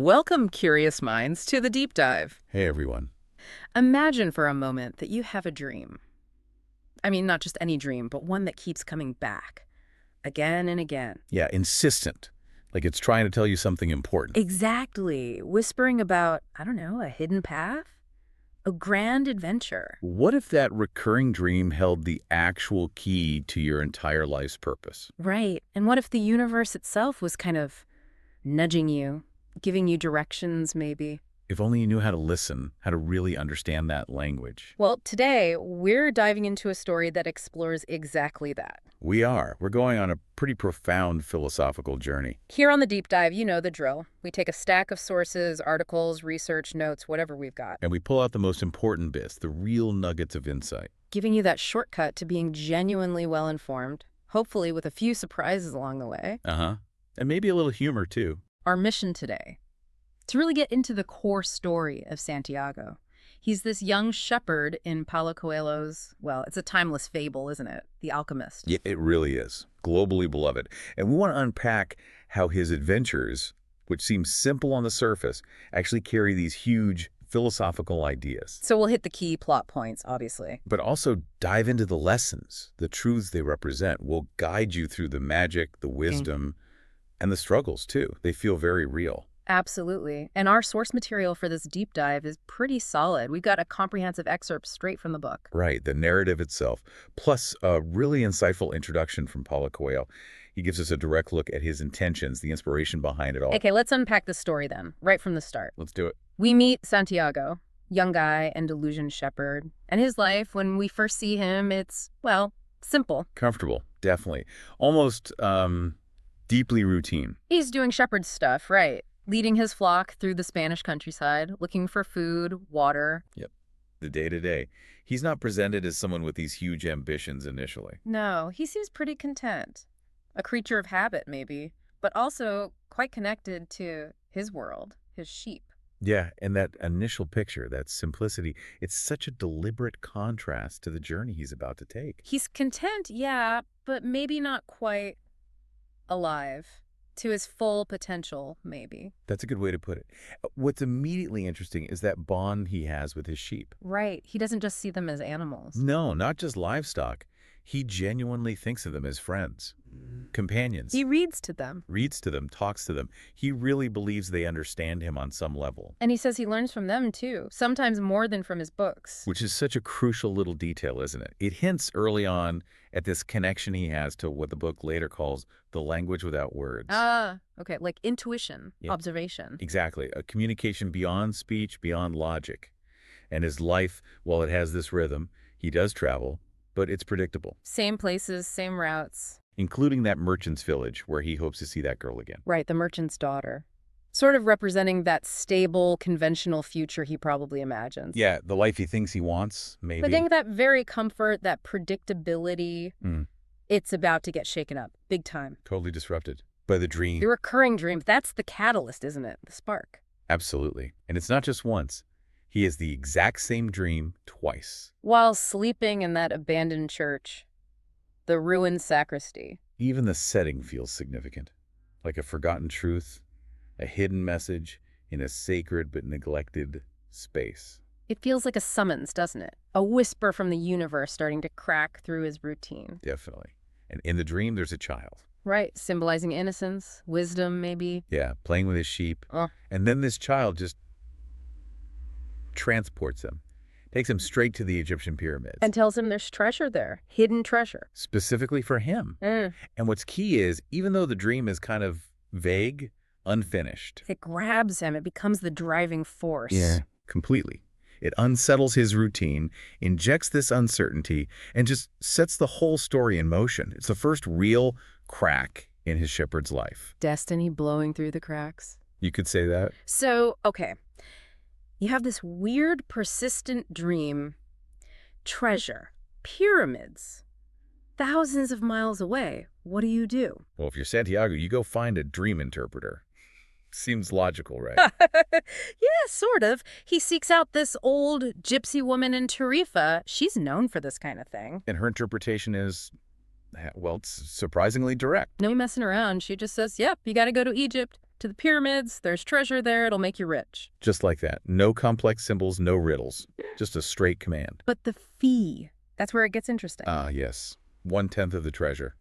Welcome, curious minds, to the deep dive. Hey, everyone. Imagine for a moment that you have a dream. I mean, not just any dream, but one that keeps coming back. Again and again. Yeah, insistent. Like it's trying to tell you something important. Exactly. Whispering about, I don't know, a hidden path? A grand adventure. What if that recurring dream held the actual key to your entire life's purpose? Right. And what if the universe itself was kind of nudging you, giving you directions, maybe? If only you knew how to listen, how to really understand that language. Well, today, we're diving into a story that explores exactly that. We're going on a pretty profound philosophical journey. Here on the deep dive, you know the drill. We take a stack of sources, articles, research, notes, whatever we've got. And we pull out the most important bits, the real nuggets of insight. Giving you that shortcut to being genuinely well-informed, hopefully with a few surprises along the way. Uh-huh. And maybe a little humor, too. Our mission today, to really get into the core story of Santiago. He's this young shepherd in Paulo Coelho's, well, it's a timeless fable, isn't it? The Alchemist. Yeah, it really is. Globally beloved. And we want to unpack how his adventures, which seem simple on the surface, actually carry these huge philosophical ideas. So we'll hit the key plot points, obviously. But also dive into the lessons, the truths they represent. We'll guide you through the magic, the wisdom, and the struggles, too. They feel very real. Absolutely. And our source material for this deep dive is pretty solid. We've got a comprehensive excerpt straight from the book. Right, the narrative itself, plus a really insightful introduction from Paulo Coelho. He gives us a direct look at his intentions, the inspiration behind it all. Okay, let's unpack the story then, right from the start. Let's do it. We meet Santiago, young guy, Andalusian shepherd. And his life, when we first see him, it's, well, simple. Comfortable, definitely. Almost deeply routine. He's doing shepherd stuff, right? Leading his flock through the Spanish countryside, looking for food, water. Yep, the day-to-day. He's not presented as someone with these huge ambitions initially. No, he seems pretty content. A creature of habit, maybe, but also quite connected to his world, his sheep. Yeah, and that initial picture, that simplicity, it's such a deliberate contrast to the journey he's about to take. He's content, yeah, but maybe not quite alive. To his full potential, maybe. That's a good way to put it. What's immediately interesting is that bond he has with his sheep. Right. He doesn't just see them as animals. No, not just livestock. He genuinely thinks of them as friends, companions. He reads to them. Reads to them, talks to them. He really believes they understand him on some level. And he says he learns from them, too, sometimes more than from his books. Which is such a crucial little detail, isn't it? It hints early on at this connection he has to what the book later calls the language without words. Ah, okay, like intuition, Yeah. Observation. Exactly, a communication beyond speech, beyond logic. And his life, while it has this rhythm, he does travel, but it's predictable. Same places, same routes. Including that merchant's village where he hopes to see that girl again. Right, the merchant's daughter. Sort of representing that stable, conventional future he probably imagines. Yeah, the life he thinks he wants, maybe. But I think that very comfort, that predictability, it's about to get shaken up, big time. Totally disrupted by the dream. The recurring dream, that's the catalyst, isn't it? The spark. Absolutely. And it's not just once. He has the exact same dream twice. While sleeping in that abandoned church, the ruined sacristy. Even the setting feels significant. Like a forgotten truth, a hidden message in a sacred but neglected space. It feels like a summons, doesn't it? A whisper from the universe starting to crack through his routine. Definitely. And in the dream, there's a child. Right, symbolizing innocence, wisdom, maybe. Yeah, playing with his sheep. And then this child just transports him, takes him straight to the Egyptian pyramids. And tells him there's treasure there, hidden treasure. Specifically for him. And what's key is, even though the dream is kind of vague, unfinished. It grabs him. It becomes the driving force. Yeah, completely. It unsettles his routine, injects this uncertainty, and just sets the whole story in motion. It's the first real crack in his shepherd's life. Destiny blowing through the cracks. You could say that? So, okay. You have this weird, persistent dream. Treasure. Pyramids. Thousands of miles away. What do? Well, if you're Santiago, you go find a dream interpreter. Seems logical, right? Yeah, sort of. He seeks out this old gypsy woman in Tarifa. She's known for this kind of thing. And her interpretation is, well, it's surprisingly direct. No messing around. She just says, yep, you gotta go to Egypt. to the pyramids. There's treasure there. It'll make you rich. Just like that. No complex symbols, no riddles. Just a straight command. But the fee, that's where it gets interesting. Yes. 1/10 of the treasure,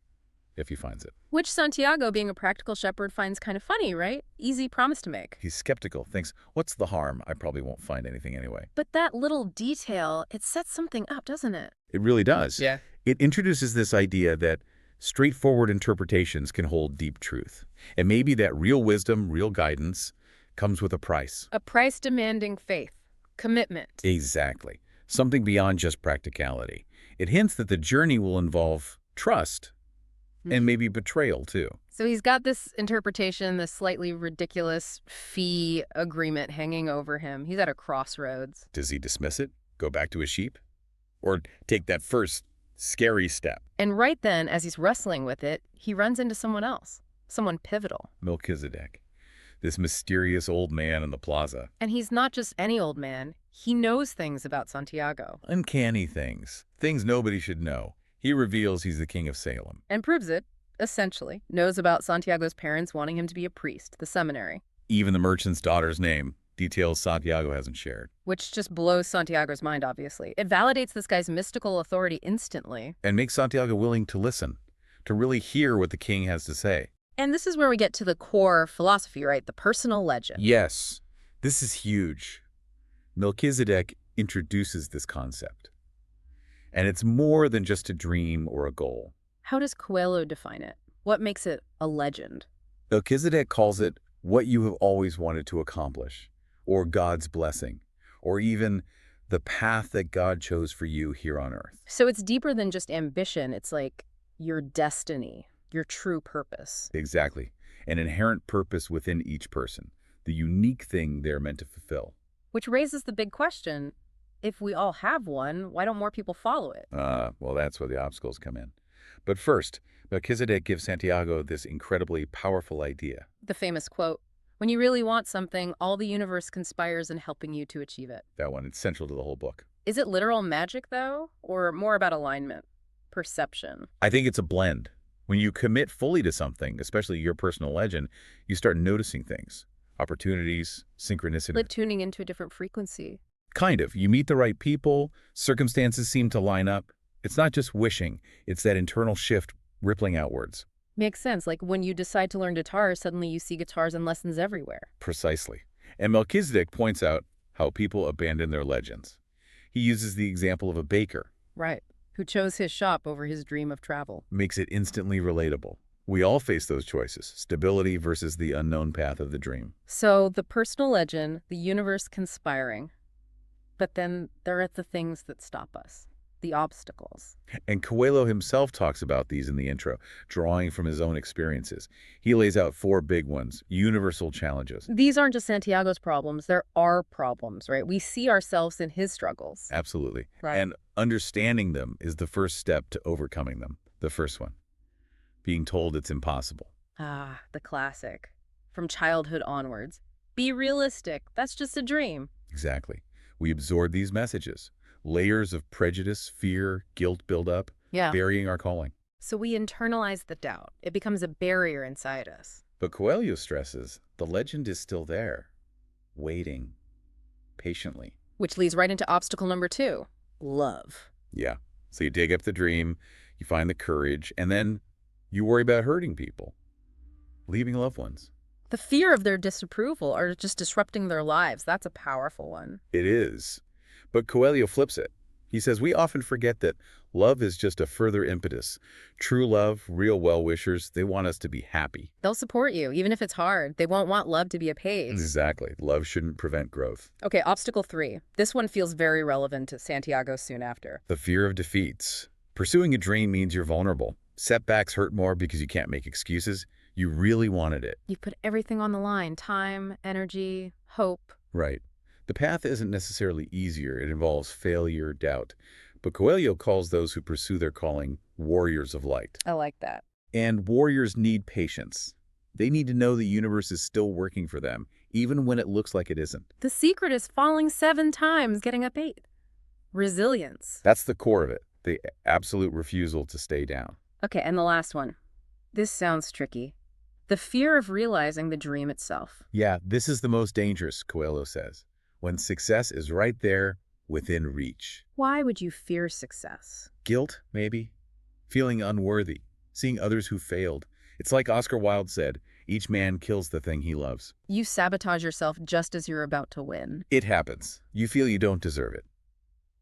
if he finds it. Which Santiago, being a practical shepherd, finds kind of funny, right? Easy promise to make. He's skeptical, thinks, what's the harm? I probably won't find anything anyway. But that little detail, it sets something up, doesn't it? It really does. Yeah. It introduces this idea that straightforward interpretations can hold deep truth. And maybe that real wisdom, real guidance, comes with a price. A price demanding faith, commitment. Exactly. Something beyond just practicality. It hints that the journey will involve trust and maybe betrayal, too. So he's got this interpretation, this slightly ridiculous fee agreement hanging over him. He's at a crossroads. Does he dismiss it? Go back to his sheep? Or take that first scary step? And right then, as he's wrestling with it, he runs into someone else, someone pivotal. Melchizedek, this mysterious old man in the plaza. And he's not just any old man. He knows things about Santiago. Uncanny things. Things nobody should know. He reveals he's the king of Salem. And proves it, essentially. Knows about Santiago's parents wanting him to be a priest, the seminary. Even the merchant's daughter's name. Details Santiago hasn't shared. Which just blows Santiago's mind, obviously. It validates this guy's mystical authority instantly. And makes Santiago willing to listen, to really hear what the king has to say. And this is where we get to the core philosophy, right? The personal legend. Yes, this is huge. Melchizedek introduces this concept. And it's more than just a dream or a goal. How does Coelho define it? What makes it a legend? Melchizedek calls it what you have always wanted to accomplish, or God's blessing, or even the path that God chose for you here on earth. So it's deeper than just ambition. It's like your destiny, your true purpose. Exactly. An inherent purpose within each person, the unique thing they're meant to fulfill. Which raises the big question, if we all have one, why don't more people follow it? Well, that's where the obstacles come in. But first, Melchizedek gives Santiago this incredibly powerful idea. The famous quote, when you really want something, all the universe conspires in helping you to achieve it. That one, it's central to the whole book. Is it literal magic, though, or more about alignment, perception? I think it's a blend. When you commit fully to something, especially your personal legend, you start noticing things, opportunities, synchronicity. Like tuning into a different frequency. Kind of. You meet the right people, circumstances seem to line up. It's not just wishing, it's that internal shift rippling outwards. Makes sense. Like when you decide to learn guitar, suddenly you see guitars and lessons everywhere. Precisely. And Melchizedek points out how people abandon their legends. He uses the example of a baker. Right. Who chose his shop over his dream of travel. Makes it instantly relatable. We all face those choices, stability versus the unknown path of the dream. So the personal legend, the universe conspiring. But then there are the things that stop us. The obstacles. And Coelho himself talks about these in the intro, drawing from his own experiences. He lays out 4 big ones, universal challenges. These aren't just Santiago's problems, they're our problems, right? We see ourselves in his struggles. Absolutely. Right. And understanding them is the first step to overcoming them. The first one, being told it's impossible. Ah, the classic. From childhood onwards. Be realistic. That's just a dream. Exactly. We absorb these messages. Layers of prejudice, fear, guilt build up, burying our calling. So we internalize the doubt. It becomes a barrier inside us. But Coelho stresses the legend is still there, waiting patiently. Which leads right into obstacle number 2, love. Yeah. So you dig up the dream, you find the courage, and then you worry about hurting people, leaving loved ones. The fear of their disapproval or just disrupting their lives, that's a powerful one. It is. But Coelho flips it. He says we often forget that love is just a further impetus. True love, real well-wishers, they want us to be happy. They'll support you, even if it's hard. They won't want love to be a page. Exactly. Love shouldn't prevent growth. Okay, obstacle 3. This one feels very relevant to Santiago soon after. The fear of defeats. Pursuing a dream means you're vulnerable. Setbacks hurt more because you can't make excuses. You really wanted it. You put everything on the line. Time, energy, hope. Right. The path isn't necessarily easier. It involves failure, doubt. But Coelho calls those who pursue their calling warriors of light. I like that. And warriors need patience. They need to know the universe is still working for them, even when it looks like it isn't. The secret is falling 7 times, getting up 8. Resilience. That's the core of it, the absolute refusal to stay down. Okay, and the last one. This sounds tricky. The fear of realizing the dream itself. Yeah, this is the most dangerous, Coelho says, when success is right there within reach. Why would you fear success? Guilt, maybe? Feeling unworthy, seeing others who failed. It's like Oscar Wilde said, each man kills the thing he loves. You sabotage yourself just as you're about to win. It happens. You feel you don't deserve it.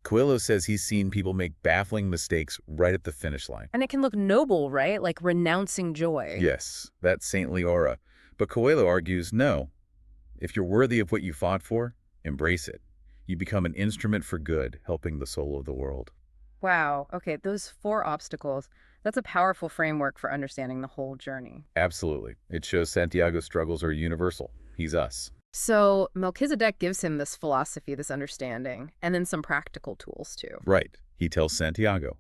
Coelho says he's seen people make baffling mistakes right at the finish line. And it can look noble, right? Like renouncing joy. Yes, that saintly aura. But Coelho argues, no. If you're worthy of what you fought for, embrace it. You become an instrument for good, helping the soul of the world. Wow. Okay, those 4 obstacles, that's a powerful framework for understanding the whole journey. Absolutely. It shows Santiago's struggles are universal. He's us. So Melchizedek gives him this philosophy, this understanding, and then some practical tools too. Right. He tells Santiago,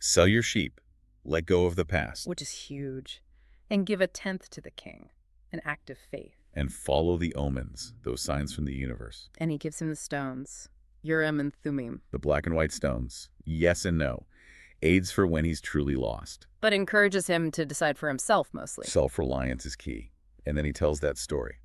sell your sheep, let go of the past, Which is huge. And give a 10th to the king, an act of faith. and follow the omens, those signs from the universe. And he gives him the stones, Urim and Thummim, The black and white stones, yes and no, aids for when he's truly lost. but encourages him to decide for himself mostly. Self-reliance is key. And then he tells that story.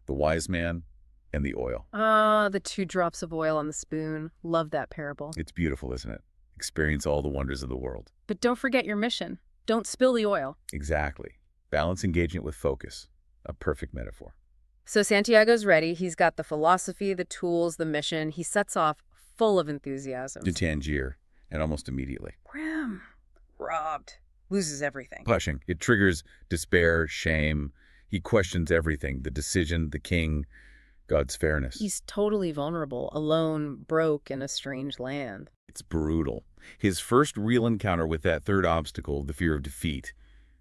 The wise man and the oil. Ah, the 2 drops of oil on the spoon. Love that parable. It's beautiful, isn't it? Experience all the wonders of the world. But don't forget your mission. Don't spill the oil. Exactly. Balance engagement with focus. A perfect metaphor. So Santiago's ready. He's got the philosophy, the tools, the mission. He sets off full of enthusiasm. To Tangier, and almost immediately. Wham! Robbed. Loses everything. Pushing. It triggers despair, shame. He questions everything. The decision, the king, God's fairness. He's totally vulnerable, alone, broke in a strange land. It's brutal. His first real encounter with that third obstacle, the fear of defeat,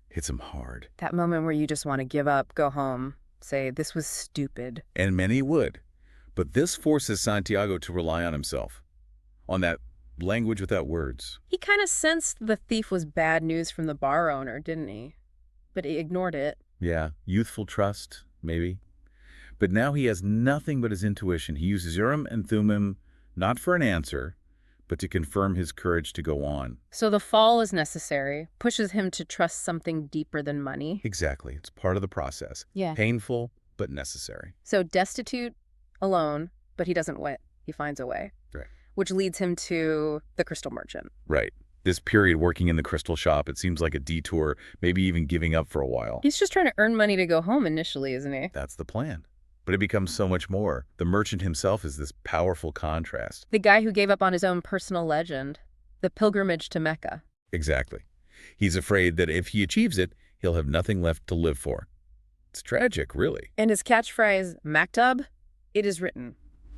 hits him hard. That moment where you just want to give up, go home, say, this was stupid. And many would. But this forces Santiago to rely on himself, on that language without words. He kind of sensed the thief was bad news from the bar owner, didn't he? But he ignored it. Yeah, youthful trust, maybe. But now he has nothing but his intuition. He uses Urim and Thummim not for an answer, but to confirm his courage to go on. So the fall is necessary, pushes him to trust something deeper than money. Exactly. It's part of the process. Yeah. Painful, but necessary. So destitute, alone, but he doesn't quit. He finds a way. Right. Which leads him to the crystal merchant. Right. This period working in the crystal shop, it seems like a detour, maybe even giving up for a while. He's just trying to earn money to go home initially, isn't he? That's the plan. But it becomes so much more. The merchant himself is this powerful contrast. The guy who gave up on his own personal legend, the pilgrimage to Mecca. Exactly. He's afraid that if he achieves it, he'll have nothing left to live for. It's tragic, really. And his catchphrase, Maktub, it is written.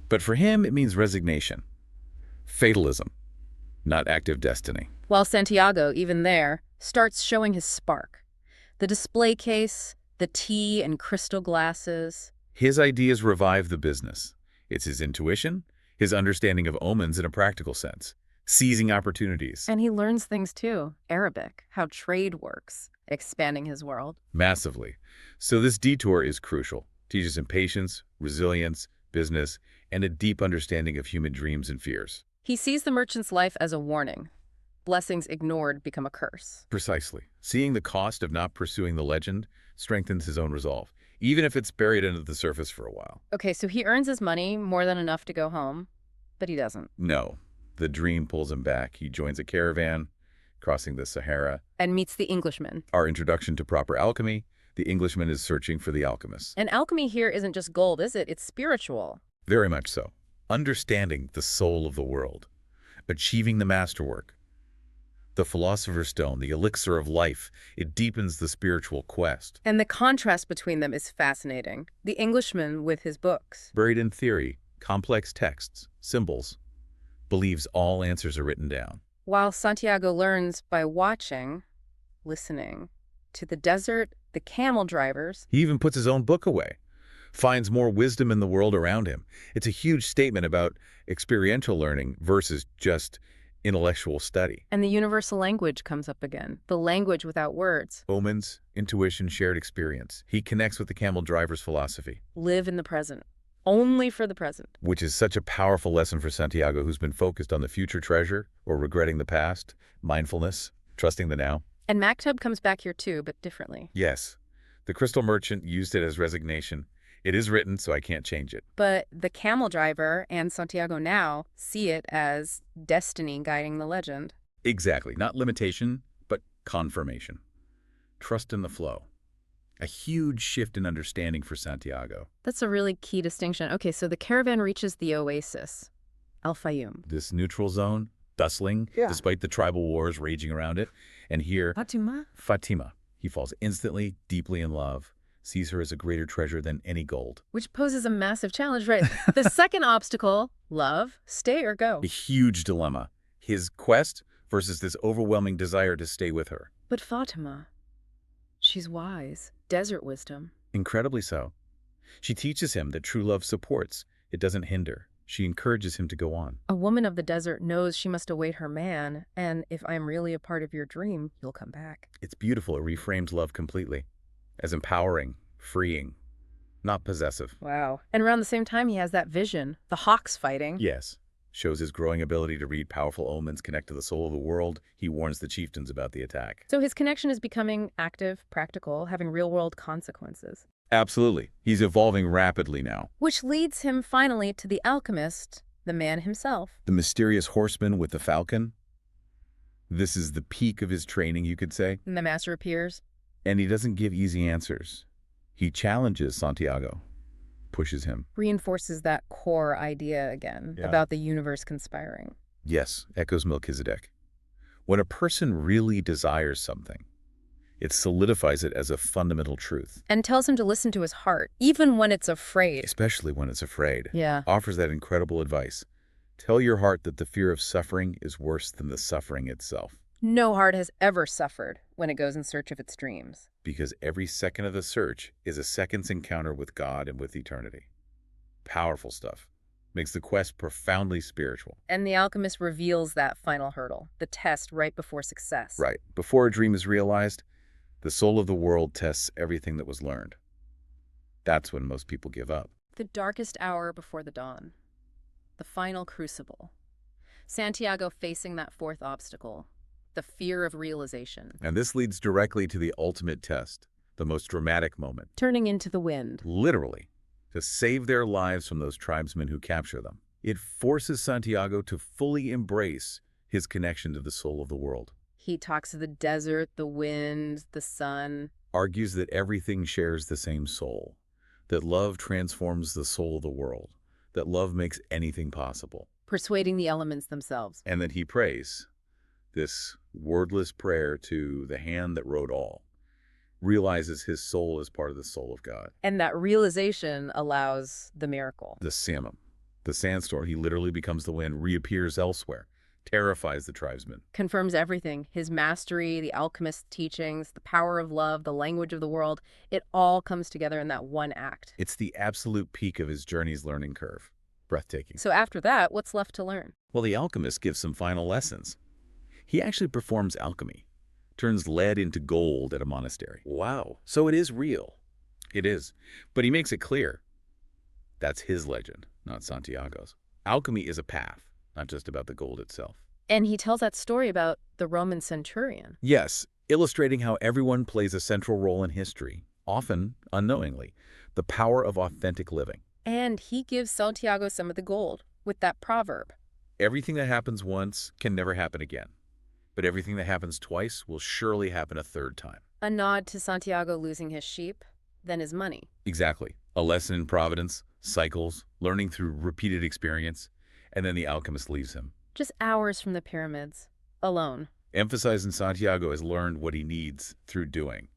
But for him, it means resignation. Fatalism, not active destiny. While Santiago, even there, starts showing his spark. The display case, the tea and crystal glasses. His ideas revive the business. It's his intuition, his understanding of omens in a practical sense, seizing opportunities. And he learns things too. Arabic, how trade works, expanding his world. Massively. So this detour is crucial. Teaches him patience, resilience, business, and a deep understanding of human dreams and fears. He sees the merchant's life as a warning. Blessings ignored become a curse. Precisely. Seeing the cost of not pursuing the legend strengthens his own resolve, even if it's buried under the surface for a while. Okay, so he earns his money, more than enough to go home, but he doesn't. No. The dream pulls him back. He joins a caravan, crossing the Sahara. And meets the Englishman. Our introduction to proper alchemy, the Englishman is searching for the alchemist. And alchemy here isn't just gold, is it? It's spiritual. Very much so. Understanding the soul of the world. Achieving the masterwork. The philosopher's stone, the elixir of life, it deepens the spiritual quest. And the contrast between them is fascinating. The Englishman with his books. Buried in theory, complex texts, symbols, believes all answers are written down. While Santiago learns by watching, listening, to the desert, the camel drivers. He even puts his own book away, finds more wisdom in the world around him. It's a huge statement about experiential learning versus just intellectual study. And the universal language comes up again, the language without words. Omens, intuition, shared experience. He connects with the camel driver's philosophy. Live in the present. Only for the present. Which is such a powerful lesson for Santiago, who's been focused on the future treasure or regretting the past, mindfulness, trusting the now. And Maktub comes back here too, but differently. Yes. The crystal merchant used it as resignation. It is written, so I can't change it. But the camel driver and Santiago now see it as destiny guiding the legend. Exactly. Not limitation, but confirmation. Trust in the flow. A huge shift in understanding for Santiago. That's a really key distinction. Okay, so the caravan reaches the Oasis, Al-Fayoum. This neutral zone, bustling, despite the tribal wars raging around it. And here, Fatima. He falls instantly, deeply in love, sees her as a greater treasure than any gold. Which poses a massive challenge, right? The second obstacle, love, stay or go. A huge dilemma. His quest versus this overwhelming desire to stay with her. But Fatima, she's wise, desert wisdom. Incredibly so. She teaches him that true love supports, it doesn't hinder. She encourages him to go on. A woman of the desert knows she must await her man, and if I'm really a part of your dream, you'll come back. It's beautiful. It reframes love completely. As empowering, freeing, not possessive. Wow. And around the same time, he has that vision, the hawks fighting. Yes. Shows his growing ability to read powerful omens, connect to the soul of the world. He warns the chieftains about the attack. So his connection is becoming active, practical, having real-world consequences. Absolutely. He's evolving rapidly now. Which leads him finally to the alchemist, the man himself. The mysterious horseman with the falcon. This is the peak of his training, you could say. And the master appears. And he doesn't give easy answers. He challenges Santiago, pushes him. Reinforces that core idea again about the universe conspiring. Yes, echoes Melchizedek. When a person really desires something, it solidifies it as a fundamental truth. And tells him to listen to his heart, even when it's afraid. Especially when it's afraid. Yeah. Offers that incredible advice. Tell your heart that the fear of suffering is worse than the suffering itself. No heart has ever suffered when it goes in search of its dreams. Because every second of the search is a second's encounter with God and with eternity. Powerful stuff. Makes the quest profoundly spiritual. And the alchemist reveals that final hurdle, the test right before success. Right. Before a dream is realized, the soul of the world tests everything that was learned. That's when most people give up. The darkest hour before the dawn. The final crucible. Santiago facing that fourth obstacle, the fear of realization. And this leads directly to the ultimate test, the most dramatic moment. Turning into the wind. Literally, to save their lives from those tribesmen who capture them. It forces Santiago to fully embrace his connection to the soul of the world. He talks of the desert, the wind, the sun. Argues that everything shares the same soul, that love transforms the soul of the world, that love makes anything possible. Persuading the elements themselves. And then he prays this wordless prayer to the hand that wrote all, realizes his soul is part of the soul of God. And that realization allows the miracle. The samum, the sandstorm, he literally becomes the wind, reappears elsewhere, terrifies the tribesmen. Confirms everything. His mastery, the alchemist's teachings, the power of love, the language of the world. It all comes together in that one act. It's the absolute peak of his journey's learning curve. Breathtaking. So after that, what's left to learn? Well, the alchemist gives some final lessons. He actually performs alchemy, turns lead into gold at a monastery. Wow. So it is real. It is. But he makes it clear. That's his legend, not Santiago's. Alchemy is a path, not just about the gold itself. And he tells that story about the Roman centurion. Yes, illustrating how everyone plays a central role in history, often unknowingly, the power of authentic living. And he gives Santiago some of the gold with that proverb. Everything that happens once can never happen again. But everything that happens twice will surely happen a third time. A nod to Santiago losing his sheep, then his money. Exactly. A lesson in providence, cycles, learning through repeated experience, and then the alchemist leaves him. Just hours from the pyramids, alone. Emphasizing Santiago has learned what he needs through doing.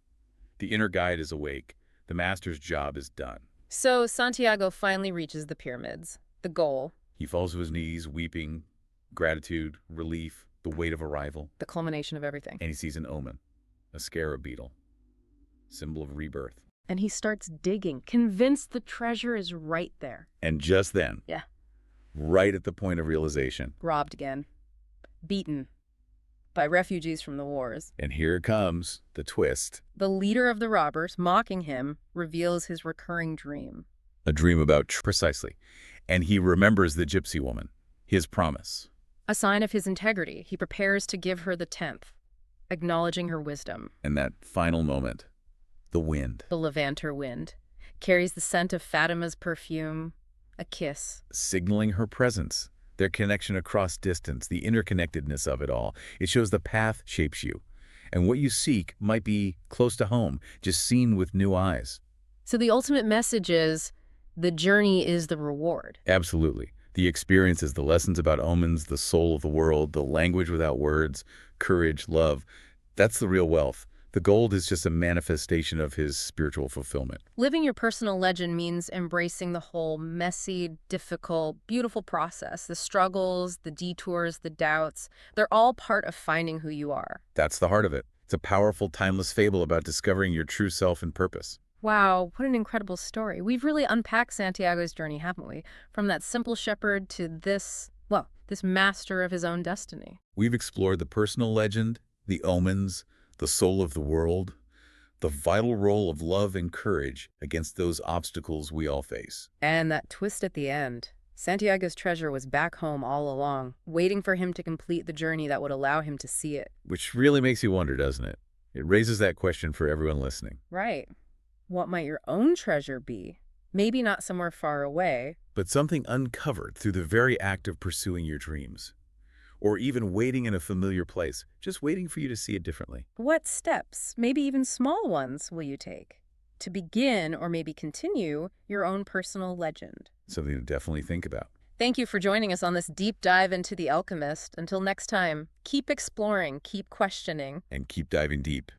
The inner guide is awake. The master's job is done. So Santiago finally reaches the pyramids, the goal. He falls to his knees, weeping, gratitude, relief, the weight of arrival. The culmination of everything. And he sees an omen, a scarab beetle, symbol of rebirth. And he starts digging, convinced the treasure is right there. And just then, right at the point of realization, robbed again, beaten by refugees from the wars. And here comes the twist. The leader of the robbers, mocking him, reveals his recurring dream. A dream about precisely. And he remembers the gypsy woman, his promise. A sign of his integrity, he prepares to give her the 10th, acknowledging her wisdom. And that final moment, The wind. The Levanter wind carries the scent of Fatima's perfume, a kiss. Signaling her presence, their connection across distance, the interconnectedness of it all. It shows the path shapes you. And what you seek might be close to home, just seen with new eyes. So the ultimate message is the journey is the reward. Absolutely. The experiences, the lessons about omens, the soul of the world, the language without words, courage, love. That's the real wealth. The gold is just a manifestation of his spiritual fulfillment. Living your personal legend means embracing the whole messy, difficult, beautiful process. The struggles, the detours, the doubts, they're all part of finding who you are. That's the heart of it. It's a powerful, timeless fable about discovering your true self and purpose. Wow, what an incredible story. We've really unpacked Santiago's journey, haven't we? From that simple shepherd to this master of his own destiny. We've explored the personal legend, the omens, the soul of the world, the vital role of love and courage against those obstacles we all face. And that twist at the end. Santiago's treasure was back home all along, waiting for him to complete the journey that would allow him to see it. Which really makes you wonder, doesn't it? It raises that question for everyone listening. Right. What might your own treasure be? Maybe not somewhere far away, But something uncovered through the very act of pursuing your dreams. Or even waiting in a familiar place, just waiting for you to see it differently. what steps, maybe even small ones, will you take to begin or maybe continue your own personal legend? Something to definitely think about. Thank you for joining us on this deep dive into The Alchemist. Until next time, keep exploring, keep questioning. And keep diving deep.